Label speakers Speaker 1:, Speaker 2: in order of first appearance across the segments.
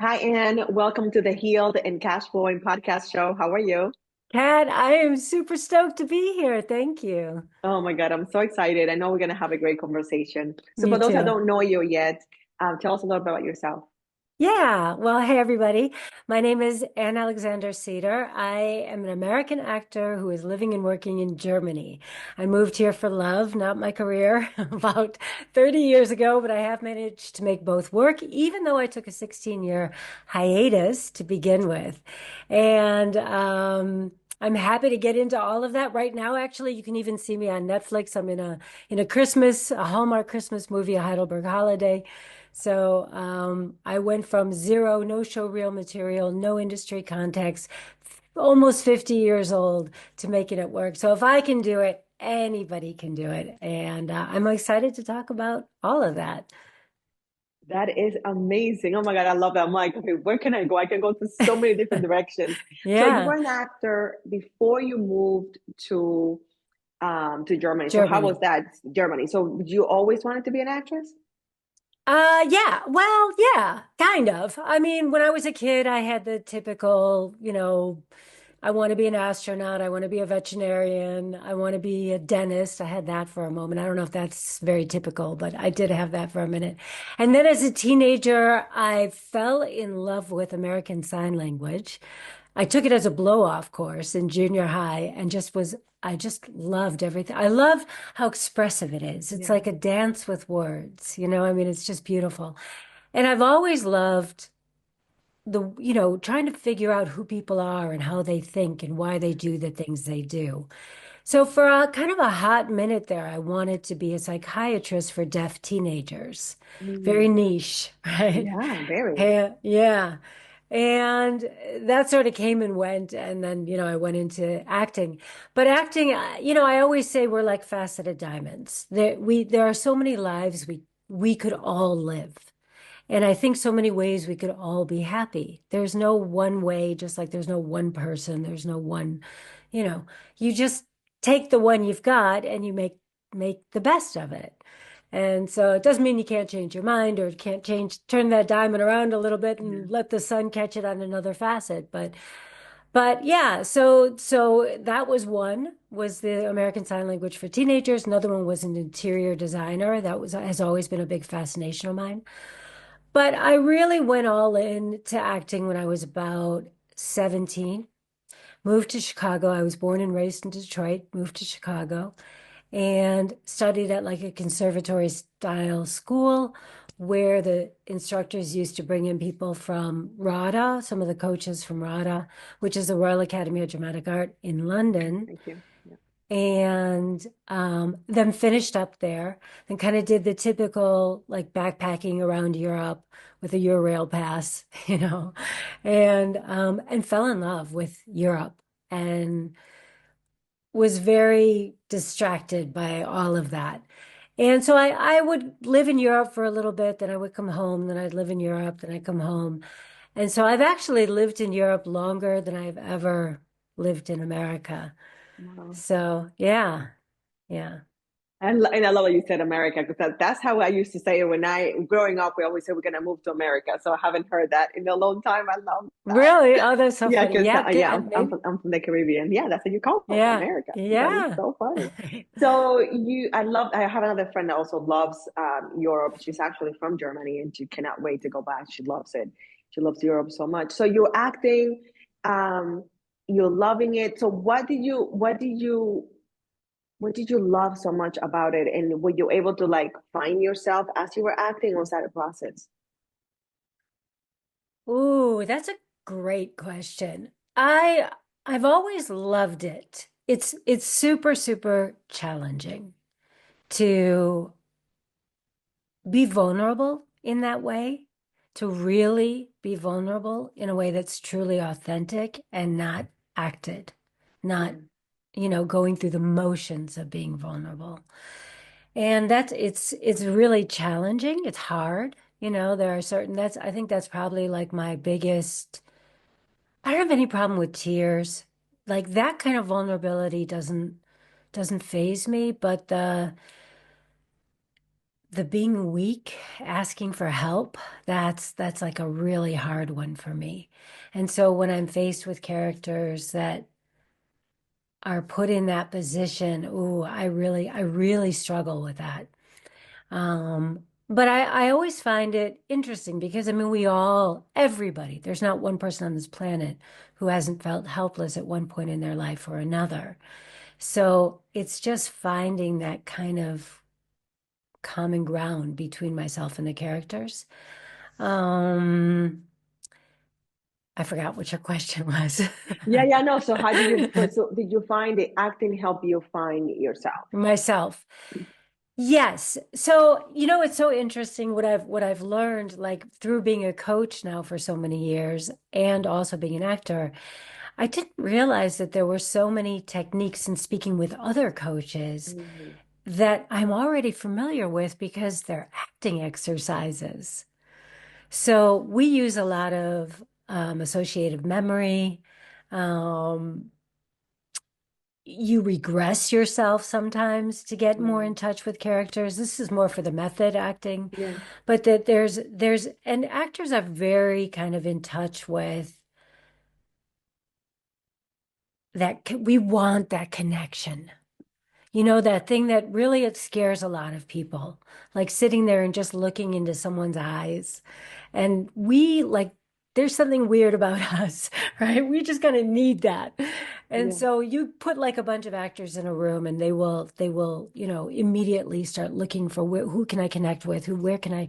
Speaker 1: Hi, Anne. Welcome to the Healed and Cash Flowing podcast show. How are you?
Speaker 2: Kat, I am super stoked to be here. Thank you.
Speaker 1: Oh my God, I'm so excited. I know we're going to have a great conversation. So,
Speaker 2: Me
Speaker 1: for those that
Speaker 2: too.
Speaker 1: don't know you yet, tell us a little bit about yourself.
Speaker 2: Yeah. Well, hey, everybody. My name is Anne Alexander Sieder. I am an American actor who is living and working in Germany. I moved here for love, not my career, about 30 years ago, but I have managed to make both work, even though I took a 16-year hiatus to begin with. And I'm happy to get into all of that right now. Actually, you can even see me on Netflix. I'm in a Hallmark Christmas movie, A Heidelberg Holiday. So I went from zero, no show reel material, no industry contacts, almost 50 years old to making it work. So if I can do it, anybody can do it. And I'm excited to talk about all of that.
Speaker 1: That is amazing. Oh my God, I love that. I'm like, okay, where can I go? I can go to so many different directions. So, you
Speaker 2: Yeah,
Speaker 1: were an actor before you moved to Germany. So, how was
Speaker 2: Germany.
Speaker 1: that, Germany? So, you always wanted to be an actress?
Speaker 2: Yeah, well, yeah, kind of. I mean, when I was a kid, I had the typical, I want to be an astronaut. I want to be a veterinarian. I want to be a dentist. I had that for a moment. I don't know if that's very typical, but I did have that for a minute. And then as a teenager, I fell in love with American Sign Language. I took it as a blow-off course in junior high and I just loved everything. I love how expressive it is. It's
Speaker 1: Yeah.
Speaker 2: like a dance with words, I mean, it's just beautiful. And I've always loved trying to figure out who people are and how they think and why they do the things they do. So for a kind of a hot minute there, I wanted to be a psychiatrist for deaf teenagers. Very
Speaker 1: Mm,
Speaker 2: niche, right?
Speaker 1: yeah, very.
Speaker 2: Yeah. And that sort of came and went. And then, I went into acting. But acting, I always say we're like faceted diamonds. There are so many lives we could all live. And I think so many ways we could all be happy. There's no one way, just like there's no one person, there's no one, you know, you just take the one you've got and you make the best of it. And so it doesn't mean you can't change your mind or can't turn that diamond around a little bit
Speaker 1: Yeah.
Speaker 2: and let the sun catch it on another facet. But yeah, so that was the American Sign Language for teenagers. Another one was an interior designer. That has always been a big fascination of mine. But I really went all in to acting when I was about 17. Moved to Chicago. I was born and raised in Detroit, moved to Chicago and studied at like a conservatory style school where the instructors used to bring in people from RADA, some of the coaches from RADA, which is the Royal Academy of Dramatic Art in
Speaker 1: Okay,
Speaker 2: London,
Speaker 1: thank you. Yeah.
Speaker 2: and then finished up there and kind of did the typical like backpacking around Europe with a Eurail pass, and fell in love with Europe and was very distracted by all of that. And so I would live in Europe for a little bit, then I would come home, then I'd live in Europe, then I'd come home. And so I've actually lived in Europe longer than I've ever lived in America.
Speaker 1: Wow.
Speaker 2: So yeah. Yeah.
Speaker 1: And I love what you said, America, because that's how I used to say it when growing up, we always say we're going to move to America. So I haven't heard that in a long time. I love that.
Speaker 2: Really? Oh, that's so
Speaker 1: Yeah,
Speaker 2: funny.
Speaker 1: because
Speaker 2: Yeah,
Speaker 1: yeah,
Speaker 2: maybe.
Speaker 1: I'm from the Caribbean. Yeah, that's where you come from,
Speaker 2: Yeah.
Speaker 1: America. That is
Speaker 2: Yeah.
Speaker 1: so funny. So I have another friend that also loves Europe. She's actually from Germany and she cannot wait to go back. She loves it. She loves Europe so much. So you're acting, um, you're loving it. So what did you love so much about it? And were you able to like find yourself as you were acting, or was that a process?
Speaker 2: Ooh, that's a great question. I've always loved it. It's super, super challenging to be vulnerable in that way, to really be vulnerable in a way that's truly authentic and not acted, not,
Speaker 1: Yeah.
Speaker 2: going through the motions of being vulnerable. And it's really challenging. It's hard. There are certain that's I think that's probably like my biggest. I don't have any problem with tears. Like that kind of vulnerability doesn't faze me, but the being weak, asking for help, that's like a really hard one for me. And so when I'm faced with characters that are put in that position, ooh, I really struggle with that. But I always find it interesting because I mean, everybody, there's not one person on this planet who hasn't felt helpless at one point in their life or another. So it's just finding that kind of common ground between myself and the characters. Um, I forgot what your question was.
Speaker 1: Yeah, yeah, no. So how did so did you find the acting help you find yourself?
Speaker 2: Myself. Yes. So, it's so interesting what I've learned like through being a coach now for so many years and also being an actor. I didn't realize that there were so many techniques in speaking with other coaches
Speaker 1: Mhm.
Speaker 2: that I'm already familiar with because they're acting exercises. So we use a lot of associative memory. Um, you regress yourself sometimes to get more in
Speaker 1: Mhm.
Speaker 2: touch with characters. This is more for the method acting,
Speaker 1: Yeah,
Speaker 2: but that and actors are very kind of in touch with we want that connection. That thing that really it scares a lot of people, like sitting there and just looking into someone's eyes. And there's something weird about us, right? We just kind of need that. And
Speaker 1: yeah,
Speaker 2: so you put like a bunch of actors in a room and they will, immediately start looking for who can I connect with, where can I.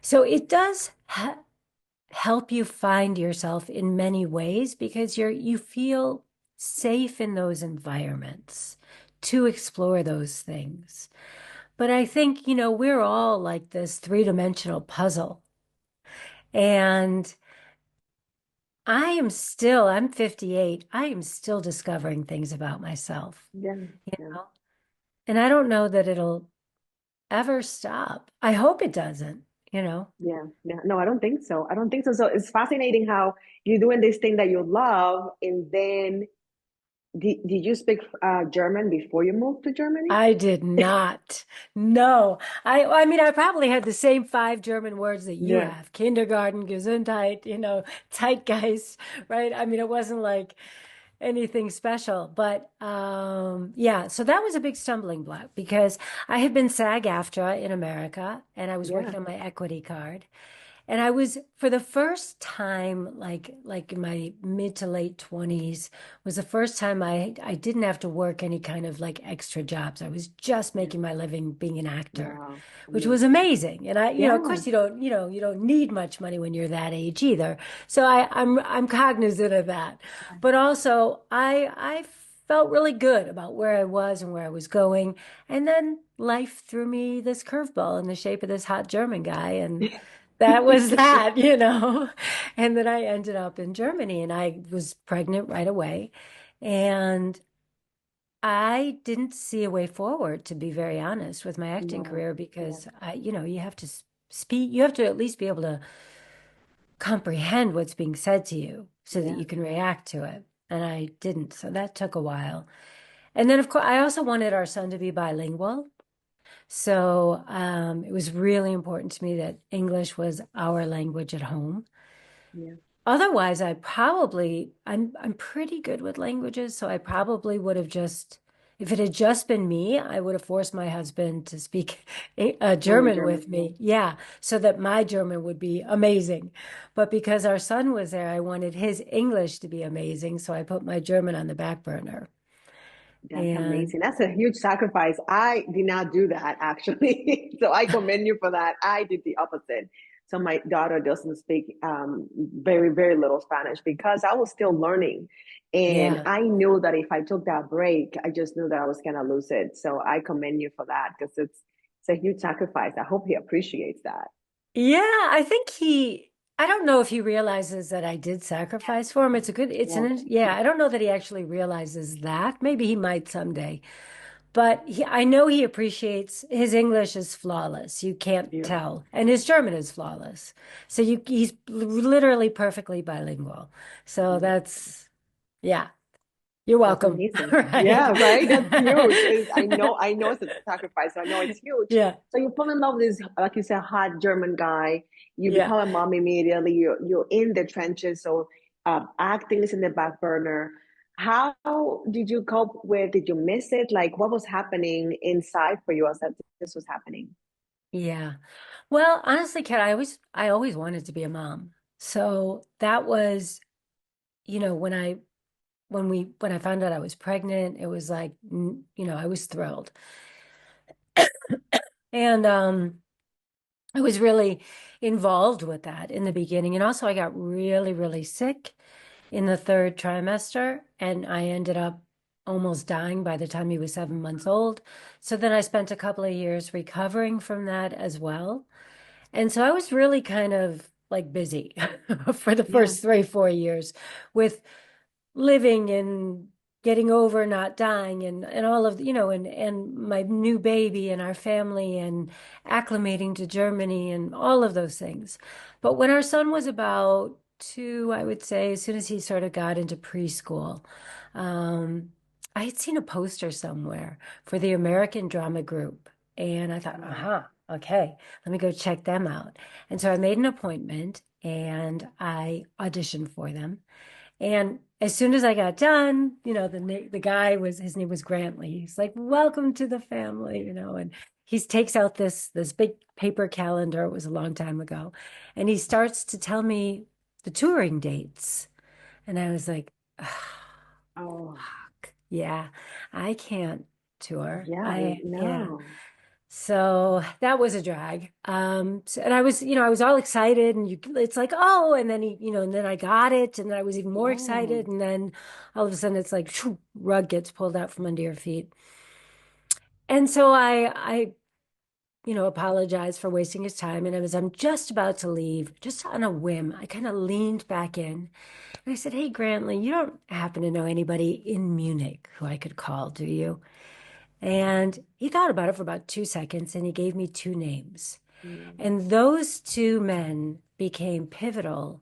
Speaker 2: So it does help you find yourself in many ways because you feel safe in those environments to explore those things. But I think, we're all like this three-dimensional puzzle. And I'm 58. I am still discovering things about myself,
Speaker 1: yeah,
Speaker 2: you
Speaker 1: yeah,
Speaker 2: know? And I don't know that it'll ever stop. I hope it doesn't.
Speaker 1: yeah, yeah. No, I don't think so. I don't think so. So it's fascinating how you're doing this thing that you love, and then did you speak German before you moved to Germany?
Speaker 2: I did not. No. I mean I probably had the same five German words that you
Speaker 1: Yeah,
Speaker 2: have. Kindergarten, Gesundheit, Zeitgeist, right? I mean it wasn't like anything special, but yeah, so that was a big stumbling block because I had been SAG-AFTRA in America and I was
Speaker 1: yeah,
Speaker 2: working on my equity card. And I was for the first time, like in my mid to late 20s, was the first time I didn't have to work any kind of like extra jobs. I was just
Speaker 1: yeah.
Speaker 2: making my living being an actor,
Speaker 1: Wow,
Speaker 2: which was
Speaker 1: amazing.
Speaker 2: amazing. And of
Speaker 1: Yeah,
Speaker 2: course you don't need much money when you're that age either. So I'm cognizant of that. But also I felt really good about where I was and where I was going. And then life threw me this curveball in the shape of this hot German guy and that was that. And then I ended up in Germany and I was pregnant right away. And I didn't see a way forward, to be very honest, with my acting
Speaker 1: Wow,
Speaker 2: career
Speaker 1: yeah,
Speaker 2: because you have to speak, you have to at least be able to comprehend what's being said to you so that
Speaker 1: yeah,
Speaker 2: you can react to it. And I didn't. So that took a while. And then, of course, I also wanted our son to be bilingual. So it was really important to me that English was our language at home.
Speaker 1: yeah.
Speaker 2: Otherwise, I'm pretty good with languages, so I probably would have just if it had just been me, I would have forced my husband to speak
Speaker 1: Only
Speaker 2: German
Speaker 1: German.
Speaker 2: with me. Yeah, so that my German would be amazing. But because our son was there, I wanted his English to be amazing, so I put my German on the back burner.
Speaker 1: That's
Speaker 2: And
Speaker 1: amazing. That's a huge sacrifice. I did not do that actually. So I commend you for that. I did the opposite. So my daughter doesn't speak very, very little Spanish because I was still learning. And
Speaker 2: yeah.
Speaker 1: I knew that if I took that break, I just knew that I was going to lose it. So I commend you for that because it's a huge sacrifice. I hope he appreciates that.
Speaker 2: Yeah, I don't know if he realizes that I did sacrifice for him.
Speaker 1: Yeah.
Speaker 2: Yeah, I don't know that he actually realizes that. Maybe he might someday. But I know he appreciates his English is flawless. You can't
Speaker 1: Beautiful.
Speaker 2: tell. And his German is flawless. So he's literally perfectly bilingual. So
Speaker 1: Yeah.
Speaker 2: yeah, You're
Speaker 1: That's
Speaker 2: welcome.
Speaker 1: amazing.
Speaker 2: Right.
Speaker 1: Yeah, right. That's huge. I know it's a sacrifice. So I know it's huge.
Speaker 2: Yeah.
Speaker 1: So you fall in love with this, like you said, hot German guy. You
Speaker 2: Yeah.
Speaker 1: become a mom immediately. You're in the trenches. So acting is in the back burner. How did you cope with? Did you miss it? Like what was happening inside for you as that this was happening?
Speaker 2: Yeah. Well, honestly, Kat, I always wanted to be a mom. So that was, when I found out I was pregnant, it was like, I was thrilled. And I was really involved with that in the beginning. And also I got really, really sick in the third trimester, and I ended up almost dying by the time he was 7 months old. So then I spent a couple of years recovering from that as well. And so I was really kind of like busy for the
Speaker 1: Yeah.
Speaker 2: first 3, 4 years with living and getting over not dying and all of and my new baby and our family and acclimating to Germany and all of those things. But when our son was about 2, I would say, as soon as he sort of got into preschool, um, I had seen a poster somewhere for the American Drama Group, and I thought, okay, let me go check them out. And so I made an appointment and I auditioned for them. And as soon as I got done, the guy his name was Grantley. He's like, "Welcome to the family," and he takes out this big paper calendar. It was a long time ago, and he starts to tell me the touring dates, and I was like, "Ah,
Speaker 1: Oh,
Speaker 2: fuck, yeah, I can't tour.
Speaker 1: yeah,
Speaker 2: Yeah."
Speaker 1: no.
Speaker 2: So that was a drag. And I was all excited and it's like, oh, and then and then I got it and I was even more
Speaker 1: Oh.
Speaker 2: excited. And then all of a sudden it's like, shoo, rug gets pulled out from under your feet. And so I apologized for wasting his time. And I'm just about to leave, just on a whim, I kind of leaned back in and I said, "Hey, Grantley, you don't happen to know anybody in Munich who I could call, do you?" And he thought about it for about 2 seconds and he gave me two names.
Speaker 1: Mm,
Speaker 2: And those two men became pivotal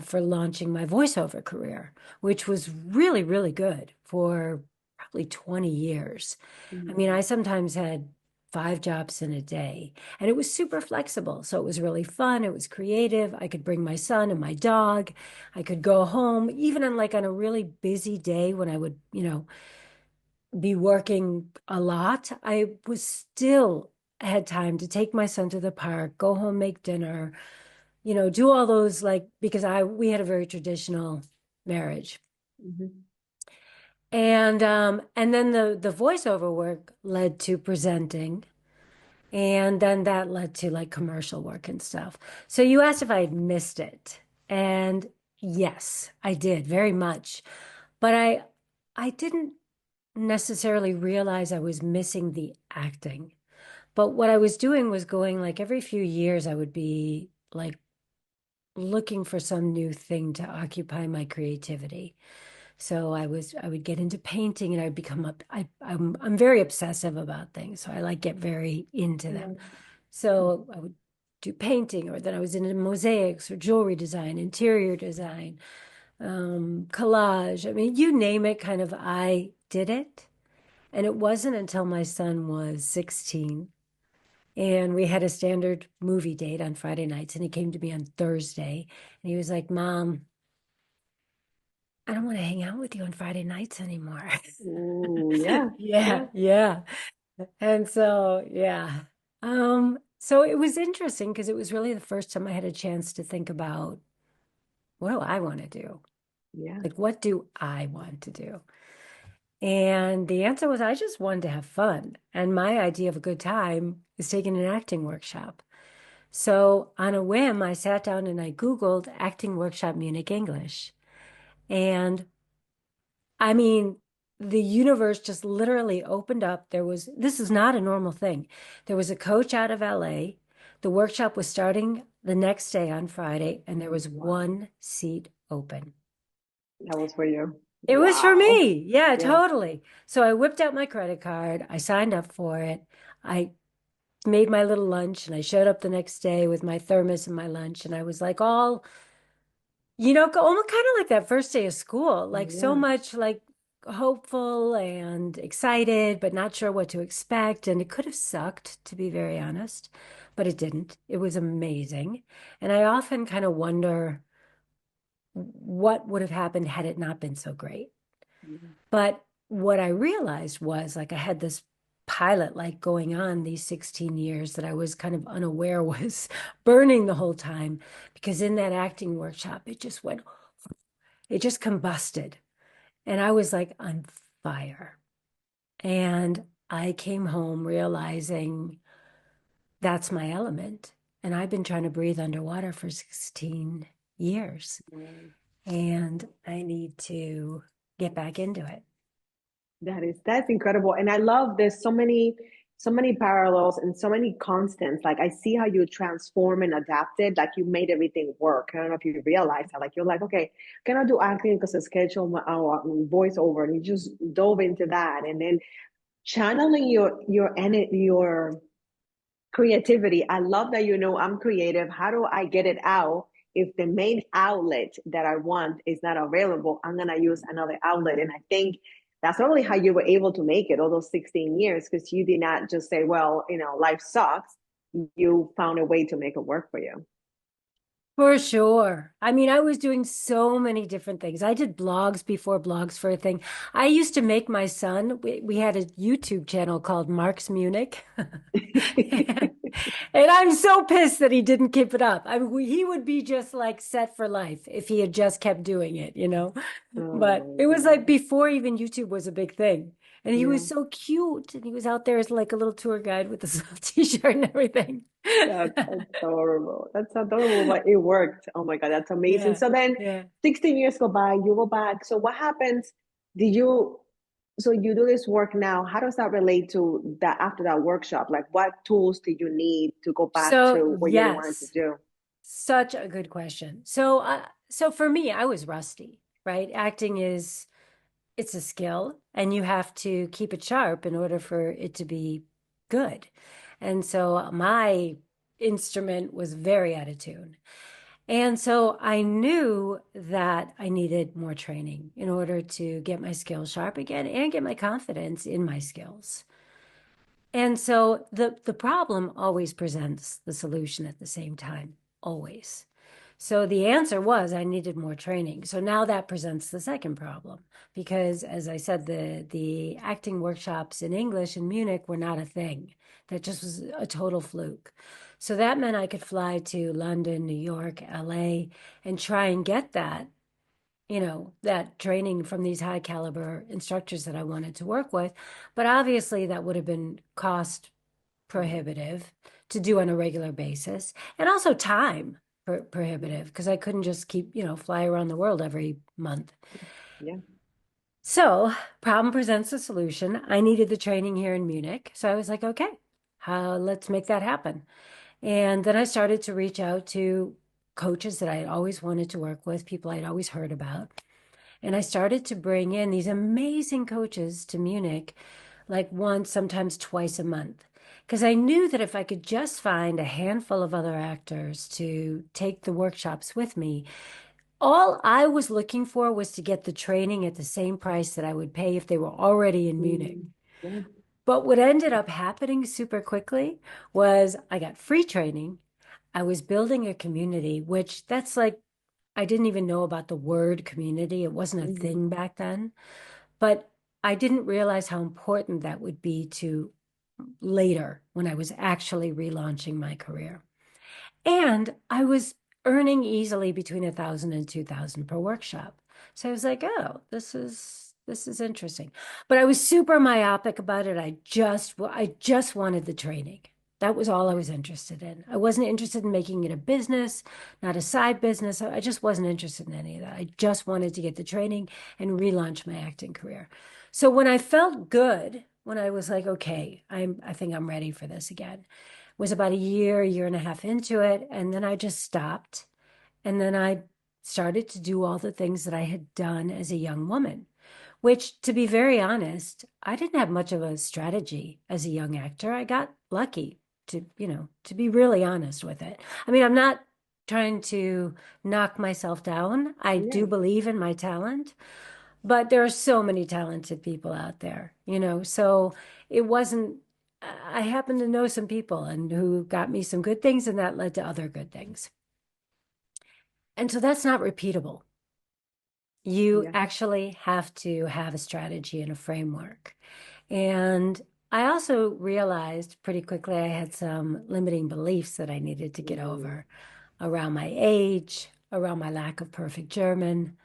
Speaker 2: for launching my voiceover career, which was really, really good for probably 20 years. I mean, I
Speaker 1: mm,
Speaker 2: sometimes had 5 jobs in a day, and it was super flexible. So it was really fun. It was creative. I could bring my son and my dog. I could go home, even on a really busy day when I would, be working a lot. I was still had time to take my son to the park, go home, make dinner, do all those because we had a very traditional marriage.
Speaker 1: mhm,
Speaker 2: And then the voiceover work led to presenting, and then that led to like commercial work and stuff. So you asked if I had missed it. And yes, I did very much. But I didn't necessarily realize I was missing the acting. But what I was doing was going like every few years, I would be like looking for some new thing to occupy my creativity. So I would get into painting and I'd become I'm very obsessive about things. So I like get very into them.
Speaker 1: yeah,
Speaker 2: So I would do painting, or then I was into mosaics or jewelry design, interior design, collage. I mean, you name it, kind of I did it. And it wasn't until my son was 16 and we had a standard movie date on Friday nights, and he came to me on Thursday and he was like, "Mom, I don't want to hang out with you on Friday nights anymore."
Speaker 1: Ooh, yeah,
Speaker 2: Yeah,
Speaker 1: yeah,
Speaker 2: yeah. And so, yeah. So it was interesting because it was really the first time I had a chance to think about, what do I want to do?
Speaker 1: yeah.
Speaker 2: Like, what do I want to do? And the answer was I just wanted to have fun. And my idea of a good time is taking an acting workshop. So on a whim, I sat down and I Googled acting workshop Munich English. And I mean, the universe just literally opened up. This is not a normal thing. There was a coach out of LA. The workshop was starting the next day on Friday, and there was
Speaker 1: Wow.
Speaker 2: one seat open.
Speaker 1: That was for you.
Speaker 2: It was for
Speaker 1: Wow.
Speaker 2: me. Yeah,
Speaker 1: Yeah.
Speaker 2: totally. So I whipped out my credit card. I signed up for it. I made my little lunch and I showed up the next day with my thermos and my lunch. And I was like, almost kind of like that first day of school, like so
Speaker 1: Yeah.
Speaker 2: much like hopeful and excited, but not sure what to expect. And it could have sucked, to be very honest, but it didn't. It was amazing. And I often kind of wonder what would have happened had it not been so great.
Speaker 1: Yeah.
Speaker 2: But what I realized was like I had this pilot like going on these 16 years that I was kind of unaware was burning the whole time because in that acting workshop, it just combusted. And I was like on fire. And I came home realizing that's my element. And I've been trying to breathe underwater for 16 years.
Speaker 1: Mm.
Speaker 2: And I need to get back into it.
Speaker 1: That's incredible. And I love there's so many parallels and so many constants. Like I see how you transform and adapted, like you made everything work. I don't know if you realize that. Like you're like, okay, can I do acting because I schedule my voiceover, and you just dove into that. And then channeling your creativity. I love that you know I'm creative. How do I get it out? If the main outlet that I want is not available, I'm gonna use another outlet. And I think that's probably how you were able to make it all those 16 years, because you did not just say, well, you know, life sucks. You found a way to make it work for you.
Speaker 2: For sure. I mean, I was doing so many different things. I did blogs before blogs for a thing. I used to make my son, we had a YouTube channel called Mark's Munich. And I'm so pissed that he didn't keep it up. I mean, he would be just like set for life if he had just kept doing it, you know? But
Speaker 1: Oh
Speaker 2: it was like
Speaker 1: yeah.
Speaker 2: before even YouTube was a big thing. And he
Speaker 1: Yeah.
Speaker 2: was so cute. And he was out there as like a little tour guide with a little t-shirt and everything.
Speaker 1: That's adorable. That's adorable, but it worked. Oh my God, that's amazing.
Speaker 2: Yeah.
Speaker 1: So then
Speaker 2: Yeah.
Speaker 1: 16 years go by, you go back. So what happens? Did you, so you do this work now. How does that relate to that after that workshop? Like what tools did you need to go back
Speaker 2: So,
Speaker 1: to what you wanted to
Speaker 2: yes,
Speaker 1: do?
Speaker 2: such a good question. So for me, I was rusty, right? Acting is it's a skill and you have to keep it sharp in order for it to be good. And so my instrument was very out of tune. And so I knew that I needed more training in order to get my skills sharp again and get my confidence in my skills. And so the problem always presents the solution at the same time, always. So the answer was I needed more training. So now that presents the second problem because as I said the acting workshops in English in Munich were not a thing. That just was a total fluke. So that meant I could fly to London, New York, LA and try and get that that training from these high caliber instructors that I wanted to work with. But obviously, that would have been cost prohibitive to do on a regular basis and also time prohibitive because I couldn't just keep, fly around the world every month.
Speaker 1: Yeah.
Speaker 2: So, problem presents a solution. I needed the training here in Munich. So I was like, okay, let's make that happen. And then I started to reach out to coaches that I had always wanted to work with, people I'd always heard about. And I started to bring in these amazing coaches to Munich, like once, sometimes twice a month. Because I knew that if I could just find a handful of other actors to take the workshops with me, all I was looking for was to get the training at the same price that I would pay if they were already in Munich.
Speaker 1: Mm, yeah.
Speaker 2: But what ended up happening super quickly was I got free training. I was building a community, which that's like I didn't even know about the word community. It wasn't a
Speaker 1: Mhm.
Speaker 2: thing back then. But I didn't realize how important that would be to later when I was actually relaunching my career. And I was earning easily between 1,000 and 2,000 per workshop. So I was like, oh, this is interesting. But I was super myopic about it. I just wanted the training. That was all I was interested in. I wasn't interested in making it a business, not a side business. I just wasn't interested in any of that. I just wanted to get the training and relaunch my acting career. So when I felt good, when I was like, okay, I think I'm ready for this again, was about a year and a half into it. And then I just stopped. And then I started to do all the things that I had done as a young woman, which, to be very honest, I didn't have much of a strategy as a young actor. I got lucky to be really honest with it. I mean, I'm not trying to knock myself down. I
Speaker 1: Yeah.
Speaker 2: do believe in my talent, But there are so many talented people out there, so it wasn't, I happen to know some people and who got me some good things and that led to other good things. And so that's not repeatable. You
Speaker 1: Yeah.
Speaker 2: actually have to have a strategy and a framework. And I also realized pretty quickly I had some limiting beliefs that I needed to get
Speaker 1: Mm.
Speaker 2: over around my age, around my lack of perfect German.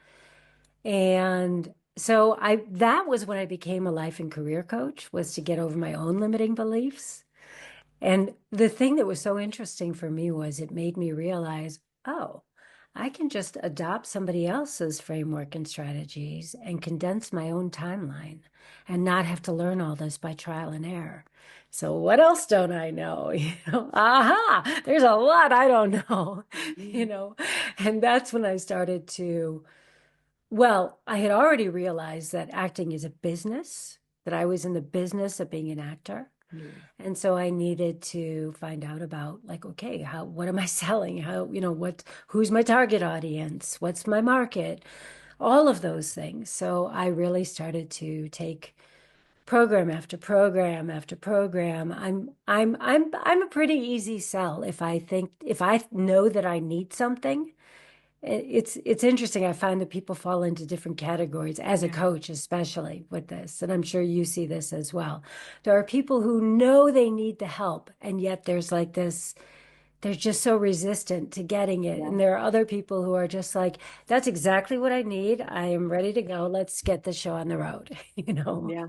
Speaker 2: And so that was when I became a life and career coach, was to get over my own limiting beliefs. And the thing that was so interesting for me was it made me realize, oh, I can just adopt somebody else's framework and strategies and condense my own timeline and not have to learn all this by trial and error. So what else don't I know? Aha, there's a lot I don't know, you
Speaker 1: Mhm.
Speaker 2: know. And that's when I started to, well, I had already realized that acting is a business, that I was in the business of being an actor.
Speaker 1: Yeah.
Speaker 2: And so I needed to find out about like, okay, what am I selling? Who's my target audience? What's my market? All of those things. So I really started to take program after program after program. I'm a pretty easy sell if I know that I need something. It's interesting. I find that people fall into different categories as a
Speaker 1: Yeah.
Speaker 2: coach, especially with this, and I'm sure you see this as well. There are people who know they need the help, and yet there's like this, they're just so resistant to getting it.
Speaker 1: Yeah.
Speaker 2: And there are other people who are just like, that's exactly what I need. I am ready to go. Let's get the show on the road,
Speaker 1: Yeah.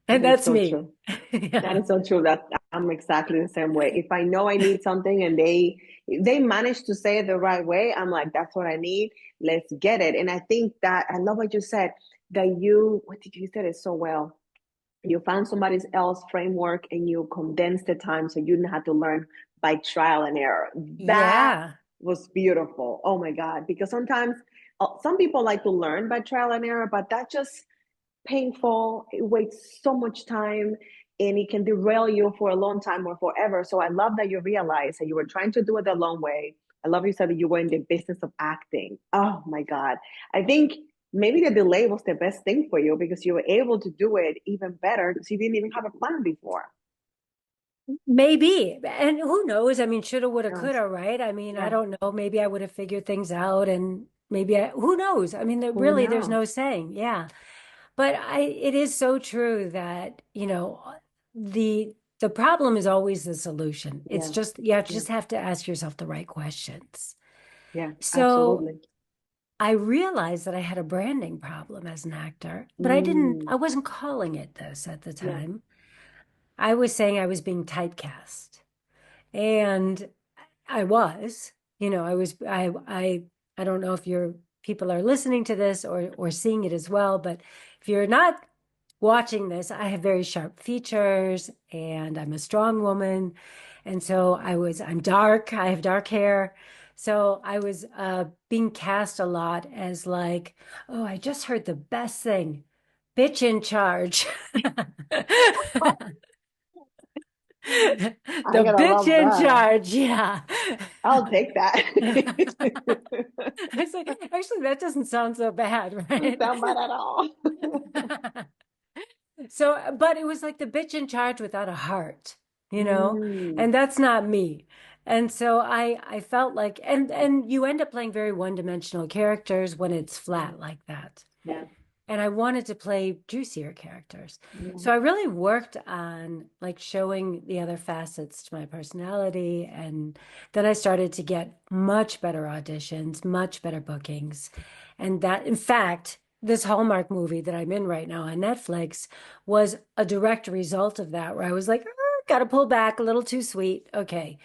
Speaker 2: And
Speaker 1: That is
Speaker 2: that's
Speaker 1: so
Speaker 2: me.
Speaker 1: true. That
Speaker 2: Yeah.
Speaker 1: is so true. That I'm exactly the same way. If I know I need something and they manage to say it the right way, I'm like, that's what I need. Let's get it. And I think that I love what you said, that what did you said it so well? You found somebody else framework and you condensed the time so you didn't have to learn by trial and error. That
Speaker 2: Yeah.
Speaker 1: was beautiful. Oh my God. Because sometimes some people like to learn by trial and error, but that just painful. It wastes so much time and it can derail you for a long time or forever. So I love that you realized that you were trying to do it the long way. I love you said that you were in the business of acting. Oh my God. I think maybe the delay was the best thing for you because you were able to do it even better because you didn't even have a plan before.
Speaker 2: Maybe. And who knows? I mean, shoulda, woulda,
Speaker 1: Yes.
Speaker 2: coulda, right? I mean, I
Speaker 1: Yeah.
Speaker 2: don't know. Maybe I would have figured things out and who knows? I mean,
Speaker 1: Who
Speaker 2: there's
Speaker 1: knows?
Speaker 2: no saying. Yeah. But it is so true that, the problem is always the solution. It's
Speaker 1: Yeah.
Speaker 2: just,
Speaker 1: Yeah.
Speaker 2: just have to ask yourself the right questions.
Speaker 1: Yeah.
Speaker 2: So
Speaker 1: Absolutely.
Speaker 2: I realized that I had a branding problem as an actor, but
Speaker 1: Mm,
Speaker 2: I wasn't calling it this at the
Speaker 1: yeah.
Speaker 2: time. I was saying I was being typecast. And I was, I was, I don't know if your people are listening to this or seeing it as well, but if you're not watching this, I have very sharp features and I'm a strong woman. And so I'm dark, I have dark hair. So I was being cast a lot as like, oh, I just heard the best thing, bitch in charge.
Speaker 1: I
Speaker 2: The
Speaker 1: gotta
Speaker 2: bitch
Speaker 1: love
Speaker 2: in
Speaker 1: that.
Speaker 2: charge, yeah.
Speaker 1: I'll take that.
Speaker 2: I was like, actually, that doesn't sound so bad,
Speaker 1: Doesn't
Speaker 2: right?
Speaker 1: sound bad at all.
Speaker 2: So, but it was like the bitch in charge without a heart, you know,
Speaker 1: Mm,
Speaker 2: and that's not me. And so I felt like, and you end up playing very one-dimensional characters when it's
Speaker 1: yeah,
Speaker 2: flat like that.
Speaker 1: yeah,
Speaker 2: And I wanted to play juicier characters.
Speaker 1: yeah,
Speaker 2: So I really worked on like showing the other facets to my personality. And then I started to get much better auditions, much better bookings. And that, in fact, this Hallmark movie that I'm in right now on Netflix was a direct result of that, where I was like, got to pull back a little too sweet. Okay.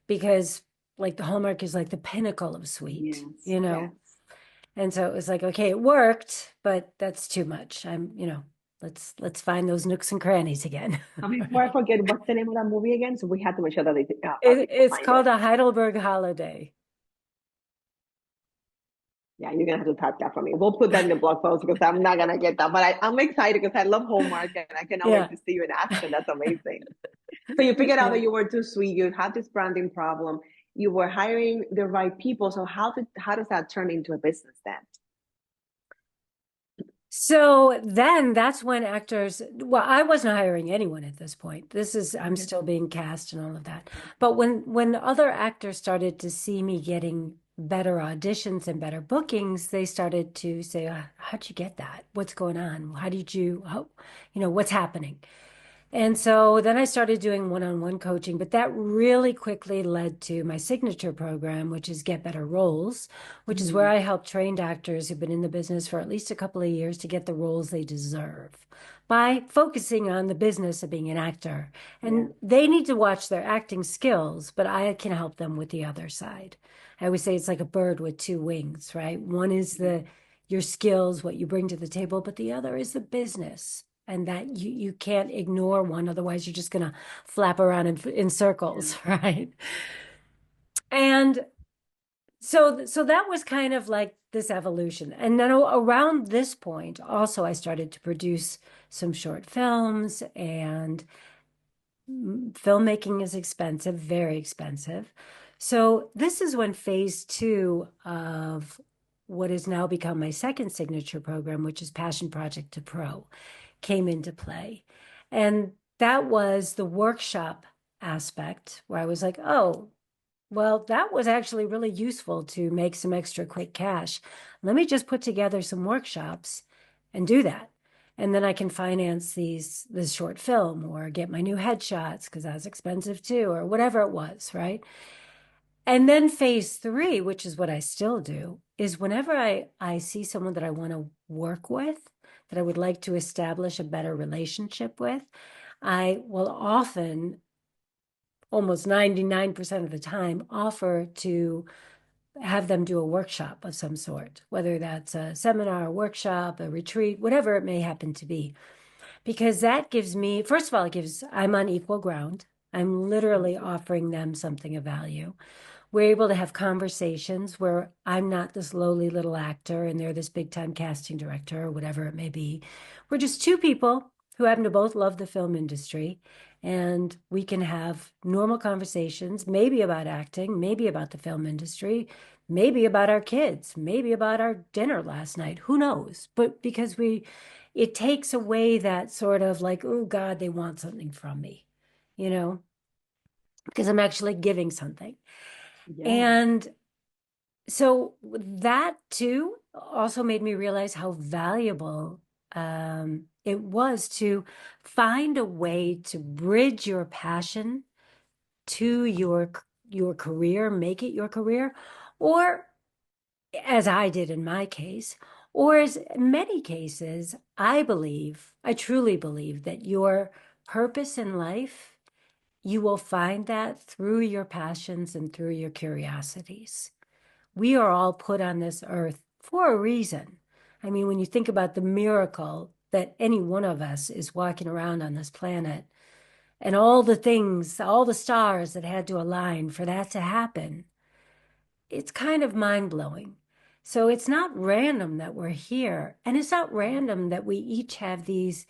Speaker 2: Because like the Hallmark is like the pinnacle of sweet,
Speaker 1: yes,
Speaker 2: you
Speaker 1: yes.
Speaker 2: know? And so it was like, okay, it worked, but that's too much. Let's find those nooks and crannies again.
Speaker 1: And before I forget, what's the name of that movie again? So we have to make sure that our people
Speaker 2: It's
Speaker 1: find it.
Speaker 2: called a Heidelberg holiday.
Speaker 1: Yeah, you're gonna have to type that for me. We'll put that in the blog post because I'm not gonna get that. But I'm excited because I love Hallmark and I cannot wait
Speaker 2: Yeah.
Speaker 1: to see you in action. That's amazing. So you figured out
Speaker 2: Yeah.
Speaker 1: that you were too sweet. You had this branding problem. You were hiring the right people. So how does that turn into a business then?
Speaker 2: So then that's when actors, well, I wasn't hiring anyone at this point. I'm
Speaker 1: Mhm.
Speaker 2: still being cast and all of that. But when other actors started to see me getting better auditions and better bookings, they started to say, how'd you get that? What's going on? What's happening? And so then I started doing one-on-one coaching, but that really quickly led to my signature program, which is Get Better Roles, which is where
Speaker 1: Mhm.
Speaker 2: I help trained actors who've been in the business for at least a couple of years to get the roles they deserve by focusing on the business of being an actor.
Speaker 1: Yeah.
Speaker 2: And they need to watch their acting skills, but I can help them with the other side. I always say it's like a bird with two wings, right? One is
Speaker 1: Mhm.
Speaker 2: your skills, what you bring to the table, but the other is the business. And that you can't ignore one, otherwise you're just gonna flap around in
Speaker 1: Yeah.
Speaker 2: circles, right? And so that was kind of like this evolution. And then around this point, also I started to produce some short films, and filmmaking is expensive, very expensive. So this is when phase two of what has now become my second signature program, which is Passion Project to Pro, came into play. And that was the workshop aspect where I was like, oh, well, that was actually really useful to make some extra quick cash. Let me just put together some workshops and do that. And then I can finance this short film or get my new headshots because that's expensive too, or whatever it was, right? And then phase three, which is what I still do, is whenever I see someone that I want to work with, that I would like to establish a better relationship with, I will often, almost 99% of the time, offer to have them do a workshop of some sort, whether that's a seminar, a workshop, a retreat, whatever it may happen to be. Because that gives me, first of all, I'm on equal ground. I'm literally offering them something of value. We're able to have conversations where I'm not this lowly little actor and they're this big time casting director or whatever it may be. We're just two people who happen to both love the film industry. And we can have normal conversations, maybe about acting, maybe about the film industry, maybe about our kids, maybe about our dinner last night. Who knows? But because it takes away that sort of like, oh God, they want something from me, you know, because I'm actually giving something.
Speaker 1: Yeah.
Speaker 2: And so that too also made me realize how valuable it was to find a way to bridge your passion to your career, make it your career, or as I did in my case, or as in many cases, I truly believe that your purpose in life, you will find that through your passions and through your curiosities. We are all put on this earth for a reason. I mean, when you think about the miracle that any one of us is walking around on this planet and all the things, all the stars that had to align for that to happen, it's kind of mind blowing. So it's not random that we're here. And it's not random that we each have these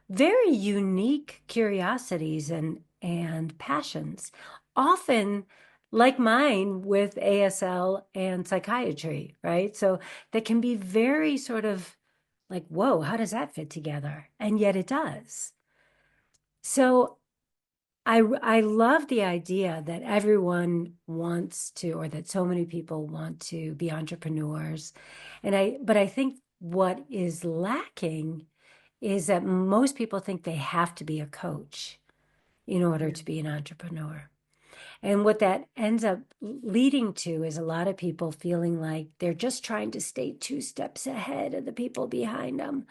Speaker 2: very unique curiosities and passions, often like mine with ASL and psychiatry, right? So that can be very sort of like, whoa, how does that fit together? And yet it does. So I love the idea that everyone wants to, or that so many people want to be entrepreneurs. But I think what is lacking is that most people think they have to be a coach in order
Speaker 1: Yeah.
Speaker 2: to be an entrepreneur. And what that ends up leading to is a lot of people feeling like they're just trying to stay two steps ahead of the people behind them.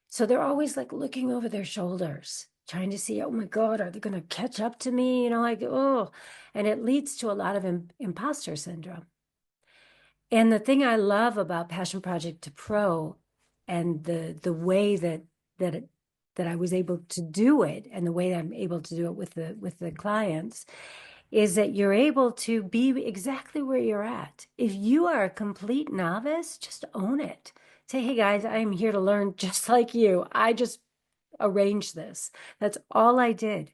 Speaker 2: So they're always like looking over their shoulders, trying to see, oh my God, are they going to catch up to me? Like, oh, and it leads to a lot of imposter syndrome. And the thing I love about Passion Project to Pro and the way that it, that I was able to do it and the way that I'm able to do it with the clients is that you're able to be exactly where you're at. If you are a complete novice, just own it. Say, hey guys, I'm here to learn just like you. I just arranged this. That's all I did.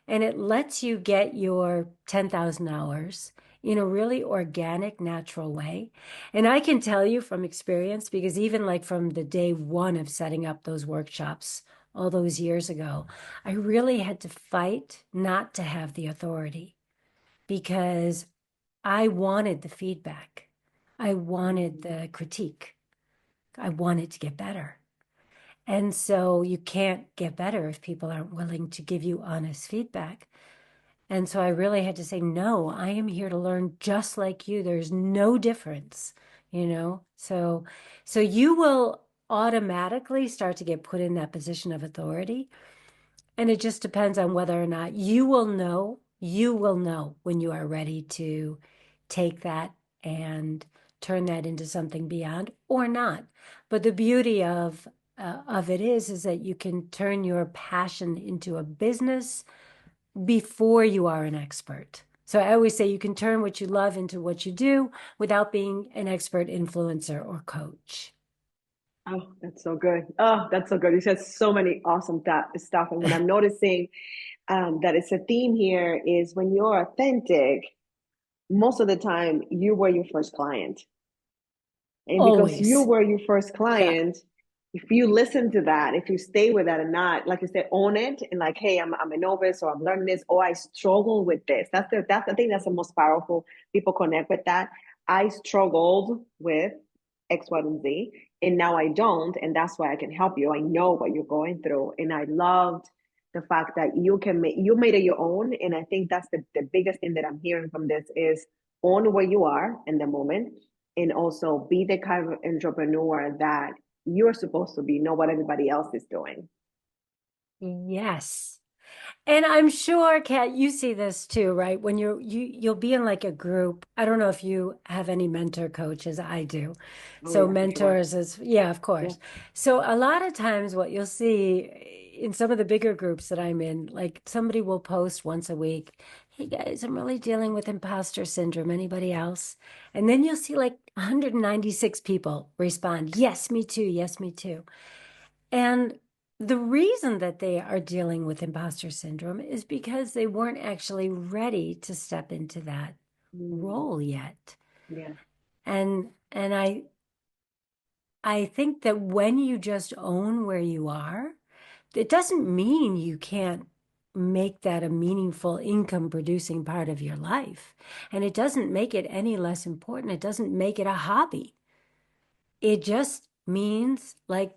Speaker 2: And it lets you get your 10,000 hours in a really organic, natural way. And I can tell you from experience, because even like from the day one of setting up those workshops all those years ago, I really had to fight not to have the authority because I wanted the feedback. I wanted
Speaker 1: Mhm.
Speaker 2: the critique. I wanted to get better. And so you can't get better if people aren't willing to give you honest feedback. And so I really had to say, no, I am here to learn just like you. There's no difference, you know? So you will automatically start to get put in that position of authority. And it just depends on whether or not you will know when you are ready to take that and turn that into something beyond or not. But the beauty of it is that you can turn your passion into a business before you are an expert. So I always say you can turn what you love into what you do without being an expert influencer or coach.
Speaker 1: Oh, that's so good. Oh, that's so good. You said so many awesome stuff. And what I'm noticing that it's a theme here is when you're authentic, most of the time you were your first client. And because you
Speaker 2: Always.
Speaker 1: were your first
Speaker 2: Yeah.
Speaker 1: client, if you listen to that, if you stay with that and not, like you said, own it and like, hey, I'm a novice or I'm learning this or I struggle with this. That's I think that's the most powerful. People connect with that. I struggled with X, Y, and Z, and now I don't, and that's why I can help you. I know what you're going through, and I loved the fact that you made it your own, and I think that's the biggest thing that I'm hearing from this is own where you are in the moment and also be the kind of entrepreneur that you're supposed to be, not what everybody else is doing.
Speaker 2: Yes. And I'm sure, Kat, you see this too, right? When you'll be in like a group. I don't know if you have any mentor coaches. I do.
Speaker 1: Oh
Speaker 2: So
Speaker 1: yeah, for sure.
Speaker 2: mentors is, yeah, of
Speaker 1: Yeah.
Speaker 2: course. So a lot of times what you'll see in some of the bigger groups that I'm in, like somebody will post once a week, "Hey guys, I'm really dealing with imposter syndrome. Anybody else?" And then you'll see like 196 people respond, "Yes, me too. Yes, me too." And the reason that they are dealing with imposter syndrome is because they weren't actually ready to step into that
Speaker 1: Mm,
Speaker 2: role yet.
Speaker 1: yeah.
Speaker 2: And I think that when you just own where you are, it doesn't mean you can't make that a meaningful income producing part of your life. And it doesn't make it any less important. It doesn't make it a hobby. It just means like,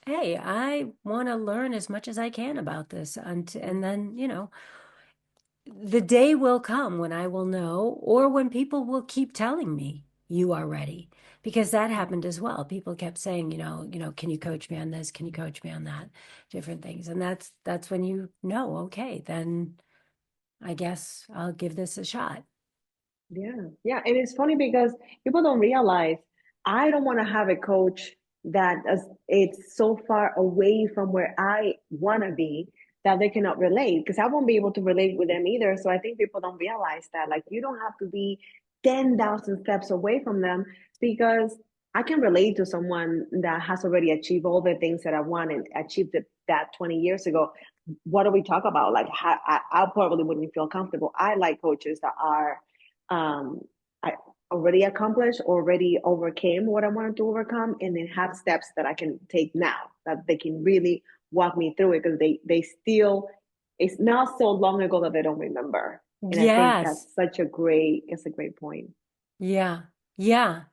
Speaker 2: hey, I want to learn as much as I can about this. And then, the day will come when I will know, or when people will keep telling me you are ready. Because that happened as well. People kept saying, can you coach me on this? Can you coach me on that? Different things. And that's when you know, okay, then I guess I'll give this a shot.
Speaker 1: Yeah, yeah, and it's funny because people don't realize I don't want to have a coach that is it's so far away from where I want to be that they cannot relate because I won't be able to relate with them either. So I think people don't realize that like you don't have to be 10,000 steps away from them because I can relate to someone that has already achieved all the things that I want and achieved that 20 years ago. What do we talk about? Like how, I probably wouldn't feel comfortable. I like coaches that are um, I already accomplished, already overcame what I wanted to overcome, and then have steps that I can take now that they can really walk me through it because they still it's not so long ago that they don't remember. And I think
Speaker 2: Yes.
Speaker 1: that's it's a great point.
Speaker 2: Yeah. Yeah.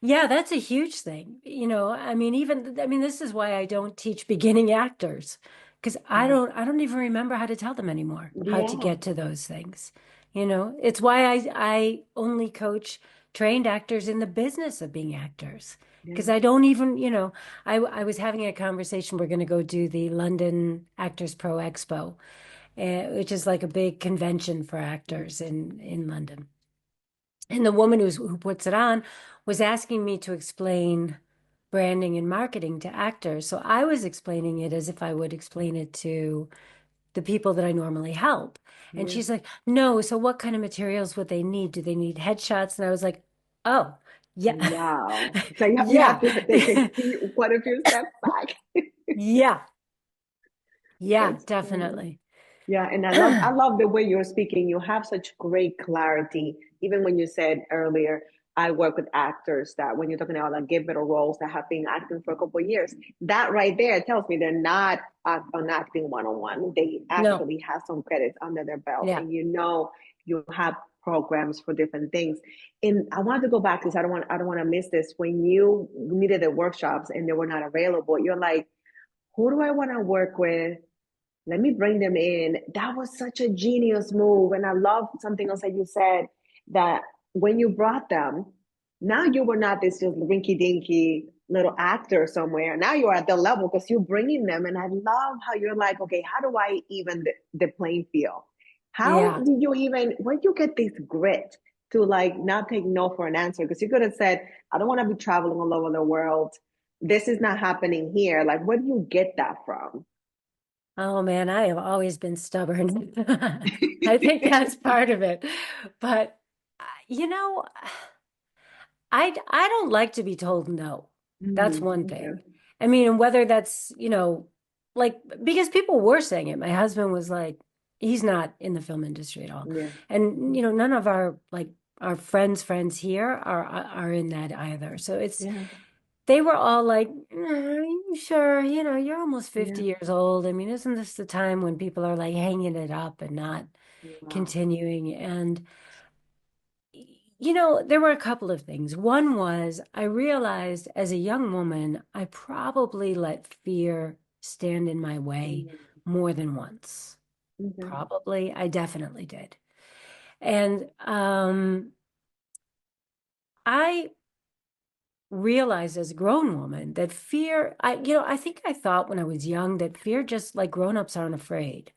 Speaker 2: Yeah, that's a huge thing. This is why I don't teach beginning actors because
Speaker 1: Mhm.
Speaker 2: I don't even remember how to tell them anymore how to
Speaker 1: Yeah,
Speaker 2: get to those things. It's why I only coach trained actors in the business of being actors
Speaker 1: yeah.
Speaker 2: because I don't even, I was having a conversation. We're going to go do the London Actors Pro Expo, which is like a big convention for actors in London. And the woman who puts it on was asking me to explain branding and marketing to actors. So I was explaining it as if I would explain it to the people that I normally help. And
Speaker 1: Yeah.
Speaker 2: she's like, no, so what kind of materials would they need? Do they need headshots? And I was like, oh, yeah.
Speaker 1: Wow. So you have
Speaker 2: Yeah.
Speaker 1: to take quite a few steps back.
Speaker 2: Yeah. Yeah,
Speaker 1: That's cool.
Speaker 2: definitely.
Speaker 1: Yeah, and I love the way you're speaking. You have such great clarity even when you said earlier, I work with actors that when you're talking about like give better roles that have been acting for a couple of years, that right there tells me they're not on acting 101. They
Speaker 2: No.
Speaker 1: actually have some credits under their belt,
Speaker 2: Yeah.
Speaker 1: and you have programs for different things. And I wanted to go back because I don't want to miss this. When you needed the workshops and they were not available, you're like, who do I want to work with? Let me bring them in. That was such a genius move. And I love something else that you said, that when you brought them, now you were not this just rinky dinky little actor somewhere. Now you're at the level because you're bringing them. And I love how you're like, okay, how do I even the playing field? How
Speaker 2: Yeah.
Speaker 1: did you even, where you get this grit to like not take no for an answer? Because you could have said, I don't want to be traveling all over the world. This is not happening here. Like, where do you get that from?
Speaker 2: Oh man, I have always been stubborn. I think that's part of it. But you know, I don't like to be told no. That's one
Speaker 1: Okay.
Speaker 2: thing. I mean, and whether that's, like because people were saying it. My husband was like, he's not in the film industry at all.
Speaker 1: Yeah.
Speaker 2: And none of our like our friends here are in that either. So
Speaker 1: Yeah.
Speaker 2: they were all like, "Are you sure? You're almost 50
Speaker 1: Yeah.
Speaker 2: years old. I mean, isn't this the time when people are like hanging it up and not
Speaker 1: Wow.
Speaker 2: continuing?" And there were a couple of things. One was I realized as a young woman, I probably let fear stand in my way
Speaker 1: Mm.
Speaker 2: more than once.
Speaker 1: Okay.
Speaker 2: Probably, I definitely did. And I realized as a grown woman that fear, I think I thought when I was young that fear just like grown-ups aren't afraid.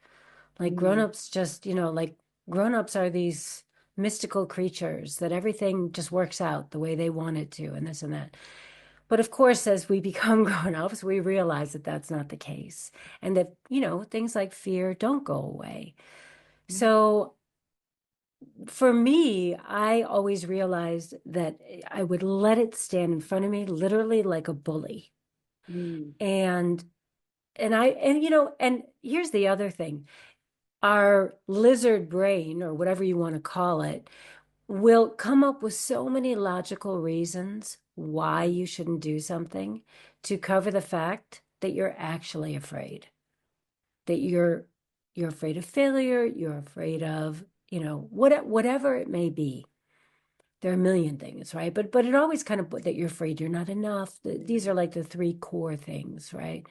Speaker 2: Like
Speaker 1: Mm.
Speaker 2: grown-ups just, like grown-ups are these mystical creatures that everything just works out the way they want it to and this and that. But of course, as we become grown-ups, we realize that that's not the case and that, things like fear don't go away. So for me, I always realized that I would let it stand in front of me, literally like a bully.
Speaker 1: Mm.
Speaker 2: And and here's the other thing. Our lizard brain, or whatever you want to call it, will come up with so many logical reasons why you shouldn't do something to cover the fact that you're actually afraid, that you're afraid of failure, you're afraid of, whatever it may be. There are a million things, right? But it always kind of that you're afraid you're not enough. These are like the three core things, right?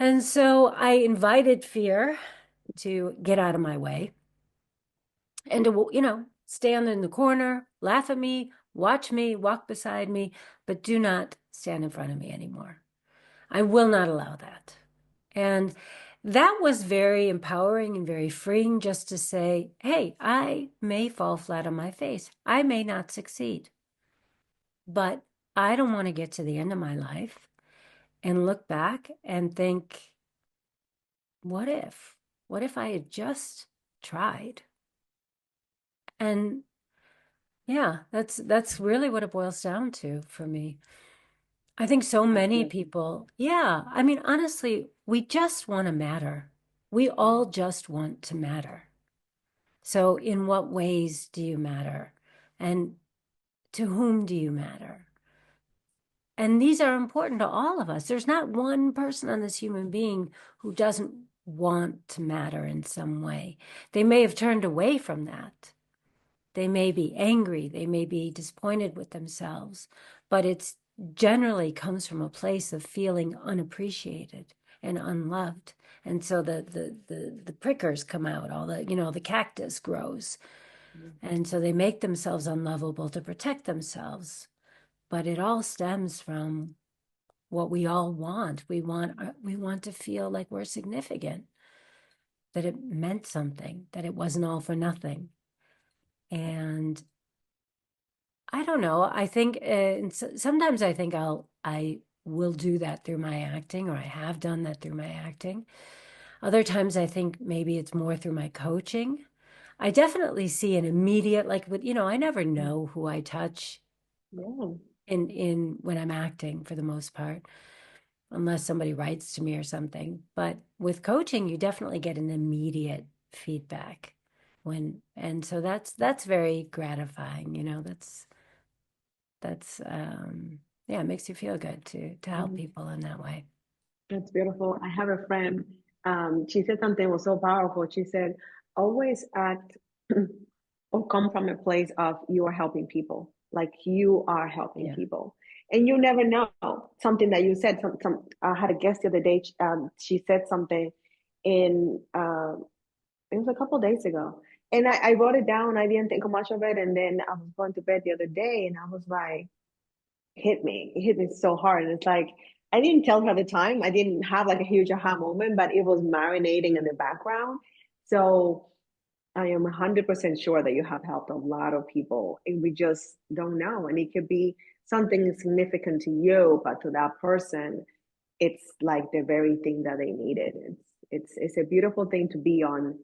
Speaker 2: And so I invited fear to get out of my way and to, stand in the corner, laugh at me, watch me, walk beside me, but do not stand in front of me anymore. I will not allow that. And that was very empowering and very freeing just to say, hey, I may fall flat on my face. I may not succeed, but I don't want to get to the end of my life and look back and think, what if? What if I had just tried? And yeah, that's really what it boils down to for me. I think so many
Speaker 1: Fascinating.
Speaker 2: people, yeah, I mean, honestly, we just want to matter. We all just want to matter. So, in what ways do you matter? And to whom do you matter? And these are important to all of us. There's not one person on this human being who doesn't want to matter in some way. They may have turned away from that. They may be angry, they may be disappointed with themselves, but it's generally comes from a place of feeling unappreciated and unloved. And so the prickers come out, all the cactus grows. And so they make themselves unlovable to protect themselves. But it all stems from what we all want. We want to feel like we're significant, that it meant something, that it wasn't all for nothing. And I don't know. I think sometimes I think I will do that through my acting, or I have done that through my acting. Other times I think maybe it's more through my coaching. I definitely see an immediate, like with, I never know who I touch
Speaker 1: Yeah.
Speaker 2: in when I'm acting for the most part, unless somebody writes to me or something. But with coaching, you definitely get an immediate feedback and so that's very gratifying, that's yeah, it makes you feel good to help
Speaker 1: Mhm.
Speaker 2: people in that way.
Speaker 1: That's beautiful. I have a friend. She said something was so powerful. She said, "Always act or come from a place of you are helping people, like you are helping
Speaker 2: Yeah.
Speaker 1: people, and you never know." Something that you said. I had a guest the other day. She said something in it was a couple days ago, and I wrote it down. I didn't think much of it, and then I was going to bed the other day, and I was like, hit me. It hit me so hard. And it's like, I didn't tell her at the time. I didn't have like a huge aha moment, but it was marinating in the background. So I am 100% sure that you have helped a lot of people and we just don't know. And it could be something significant to you, but to that person, it's like the very thing that they needed. It's a beautiful thing to be on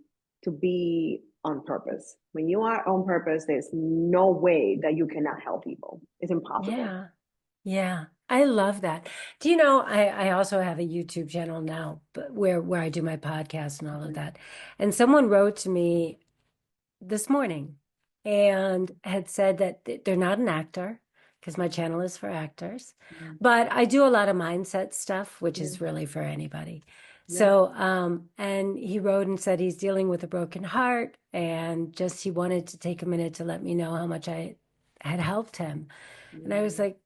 Speaker 1: purpose. When you are on purpose, there's no way that you cannot help people. It's impossible.
Speaker 2: Yeah. Yeah, I love that. Do you know, I also have a YouTube channel now, but where I do my podcast and all of that. And someone wrote to me this morning and had said that they're not an actor because my channel is for actors,
Speaker 1: Mm-hmm.
Speaker 2: but I do a lot of mindset stuff, which
Speaker 1: Yeah,
Speaker 2: is really for anybody.
Speaker 1: yeah,
Speaker 2: So, and he wrote and said he's dealing with a broken heart and just he wanted to take a minute to let me know how much I had helped him. And I was
Speaker 1: yeah,
Speaker 2: like,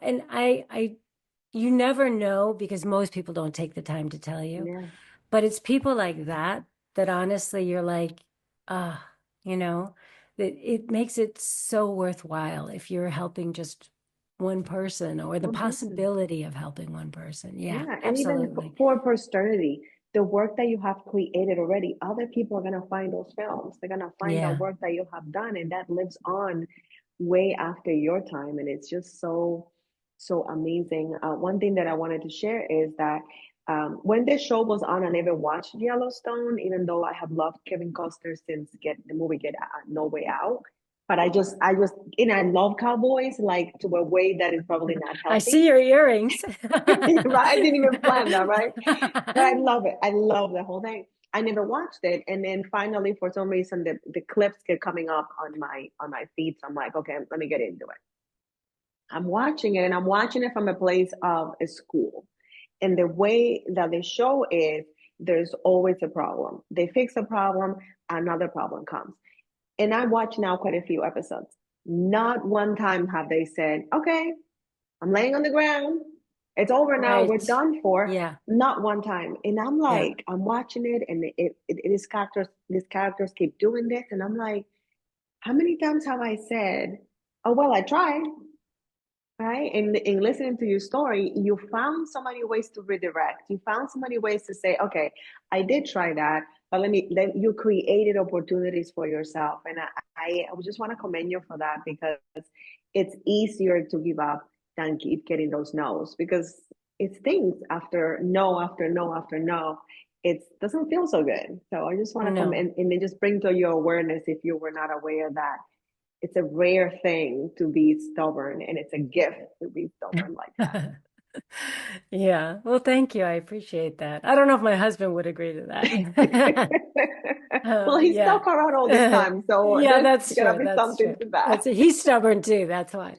Speaker 2: and you never know because most people don't take the time to tell you.
Speaker 1: yeah.
Speaker 2: But it's people like that that honestly you're like, ah, that it makes it so worthwhile if you're helping just one person or the
Speaker 1: One person.
Speaker 2: possibility of helping one person. Yeah,
Speaker 1: Yeah, and even
Speaker 2: absolutely.
Speaker 1: for posterity, the work that you have created already, other people are gonna find those films. They're gonna find that
Speaker 2: Yeah.
Speaker 1: work that you have done, and that lives on way after your time. And it's just so amazing. One thing that I wanted to share is that when this show was on, I never watched Yellowstone, even though I have loved Kevin Costner since Get the movie Get No Way Out. But and I love cowboys like to a way that is probably not
Speaker 2: I see
Speaker 1: healthy.
Speaker 2: your earrings.
Speaker 1: Right? I didn't even plan that, right? But I love it. I love the whole thing. I never watched it, and then finally, for some reason, the clips kept coming up on my feed. So I'm like, okay, let me get into it. I'm watching it, and I'm watching it from a place of a school. And the way that they show is there's always a problem. They fix a problem, another problem comes. And I watch now quite a few episodes. Not one time have they said, okay, I'm laying on the ground. It's over now. We're
Speaker 2: Right.
Speaker 1: done for.
Speaker 2: Yeah.
Speaker 1: Not one time. And I'm
Speaker 2: Yeah.
Speaker 1: like, I'm watching it, and these characters keep doing this, and I'm like, how many times have I said, "Oh well, I tried," right? And in listening to your story, you found so many ways to redirect. You found so many ways to say, "Okay, I did try that, but then you created opportunities for yourself." And I just want to commend you for that because it's easier to give up than keep getting those no's because it stings after no after no after no. It doesn't feel so good. So I just want to come
Speaker 2: No.
Speaker 1: and then just bring to your awareness if you were not aware that it's a rare thing to be stubborn and it's a gift to be stubborn like
Speaker 2: Yeah. Well, thank you. I appreciate that. I don't know if my husband would agree to that.
Speaker 1: that. Well, he's
Speaker 2: Yeah.
Speaker 1: stuck around all this time, so
Speaker 2: Yeah,
Speaker 1: there's
Speaker 2: that's
Speaker 1: gonna
Speaker 2: true.
Speaker 1: be
Speaker 2: That's
Speaker 1: something
Speaker 2: true.
Speaker 1: to that.
Speaker 2: He's stubborn too. That's why.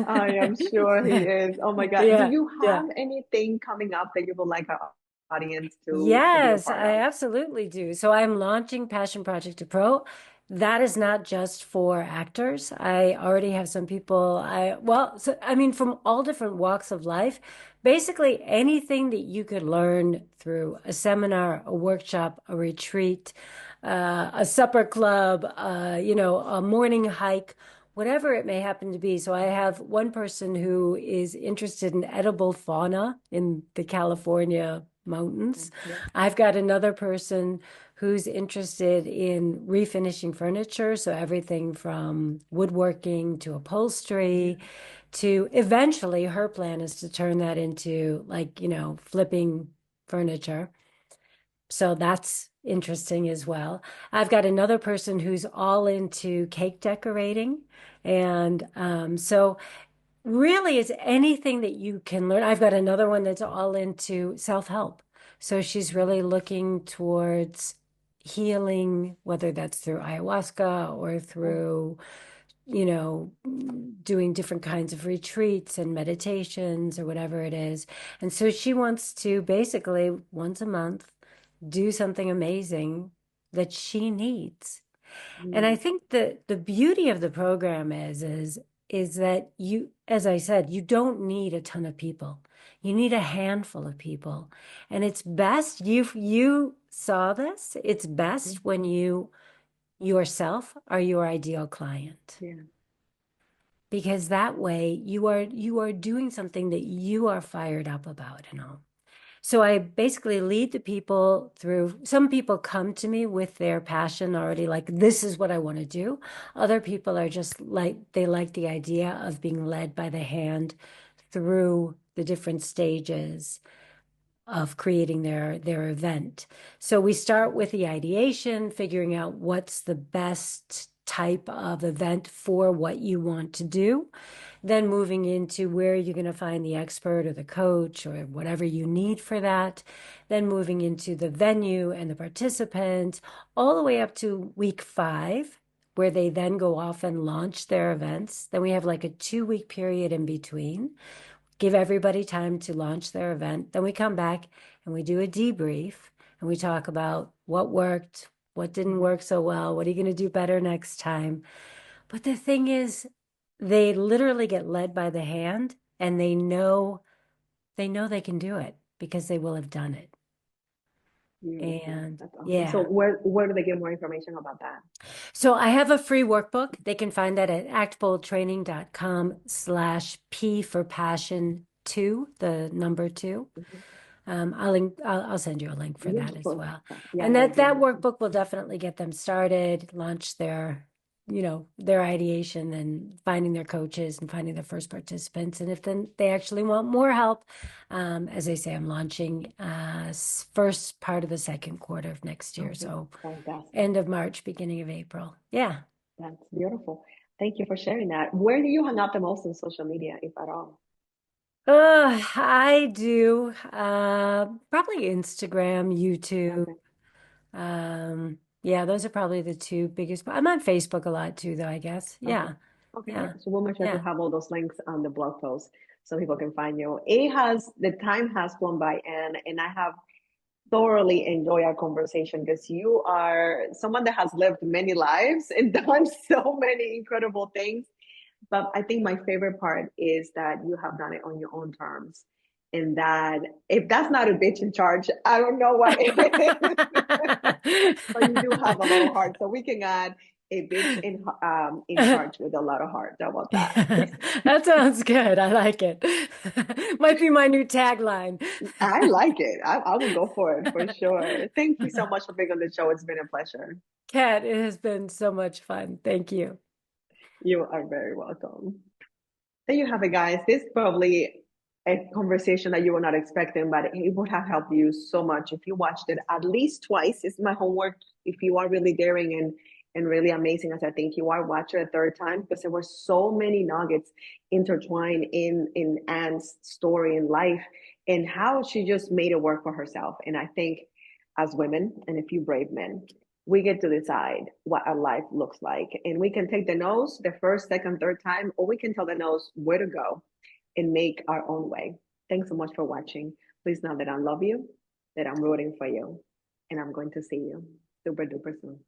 Speaker 1: I am sure he is. Oh my God. Do
Speaker 2: Yeah.
Speaker 1: you
Speaker 2: Yeah.
Speaker 1: have anything coming up that you would like our audience to be a
Speaker 2: Yes,
Speaker 1: part
Speaker 2: I
Speaker 1: of?
Speaker 2: absolutely do. So I'm launching Passion Project to Pro. That is not just for actors. I already have some people, I mean, from all different walks of life. Basically, anything that you could learn through a seminar, a workshop, a retreat, a supper club, a morning hike, whatever it may happen to be. So I have one person who is interested in edible fauna in the California mountains.
Speaker 1: Yeah.
Speaker 2: I've got another person who's interested in refinishing furniture. So everything from woodworking to upholstery
Speaker 1: Yeah.
Speaker 2: to eventually her plan is to turn that into like, flipping furniture. So that's interesting as well. I've got another person who's all into cake decorating. And so really it's anything that you can learn. I've got another one that's all into self-help. So she's really looking towards healing, whether that's through ayahuasca or through, doing different kinds of retreats and meditations or whatever it is. And so she wants to basically once a month do something amazing that she needs. And I
Speaker 1: Mm,
Speaker 2: think that the beauty of the program is that you, as I said, you don't need a ton of people. You need a handful of people. And it's best, you saw this, it's best when you yourself are your ideal client.
Speaker 1: yeah.
Speaker 2: Because that way you are doing something that you are fired up about and all. So I basically lead the people through. Some people come to me with their passion already, like, this is what I want to do. Other people are just like, they like the idea of being led by the hand through the different stages of creating their event. So we start with the ideation, figuring out what's the best type of event for what you want to do, then moving into where you're going to find the expert or the coach or whatever you need for that, then moving into the venue and the participants, all the way up to week 5, where they then go off and launch their events. Then we have like a 2-week period in between, give everybody time to launch their event. Then we come back and we do a debrief and we talk about what worked, what didn't work so well, what are you going to do better next time. But the thing is, they literally get led by the hand, and they know they can do it because they will have done it.
Speaker 1: Beautiful.
Speaker 2: And
Speaker 1: That's awesome. So
Speaker 2: yeah.
Speaker 1: where do they get more information about that?
Speaker 2: So I have a free workbook. They can find that at actboldtraining.com/P for passion 2, the number 2.
Speaker 1: Mhm.
Speaker 2: I'll send you a link for
Speaker 1: Yes,
Speaker 2: that as
Speaker 1: for
Speaker 2: well.
Speaker 1: yeah,
Speaker 2: And
Speaker 1: that
Speaker 2: that
Speaker 1: would be
Speaker 2: that
Speaker 1: amazing.
Speaker 2: workbook will definitely get them started, launch their ideation and finding their coaches and finding their first participants. And if then they actually want more help, as I say, I'm launching first part of the second quarter of next year.
Speaker 1: Okay,
Speaker 2: So
Speaker 1: fantastic.
Speaker 2: end of March, beginning of April. Yeah.
Speaker 1: That's beautiful. Thank you for sharing that. Where do you hang out the most on social media, if at all?
Speaker 2: I do. Probably Instagram, YouTube.
Speaker 1: Okay.
Speaker 2: Yeah, those are probably the two biggest. I'm on Facebook a lot too, though, I guess.
Speaker 1: Okay.
Speaker 2: Yeah.
Speaker 1: Okay,
Speaker 2: Yeah.
Speaker 1: great. So we'll make sure to
Speaker 2: Yeah.
Speaker 1: have all those links on the blog post so people can find you. The time has flown by, and I have thoroughly enjoyed our conversation because you are someone that has lived many lives and done so many incredible things. But I think my favorite part is that you have done it on your own terms. And that if that's not a bitch in charge, I don't know what is. But you do have a lot of heart. So we can add a bitch in charge with a lot of heart. How about that?
Speaker 2: That sounds good. I like it. Might be my new tagline.
Speaker 1: I like it. I will go for it for sure. Thank you so much for being on the show. It's been a pleasure.
Speaker 2: Kat, it has been so much fun. Thank you.
Speaker 1: You are very welcome. There you have it, guys. This is probably a conversation that you were not expecting, but it would have helped you so much if you watched it at least twice. It's my homework. If you are really daring and really amazing as I think you are, watch it a third time because there were so many nuggets intertwined in Anne's story in life and how she just made it work for herself. And I think as women and a few brave men, we get to decide what our life looks like. And we can take the nose the first, second, third time, or we can tell the nose where to go and make our own way. Thanks so much for watching. Please know that I love you, that I'm rooting for you, and I'm going to see you super duper soon.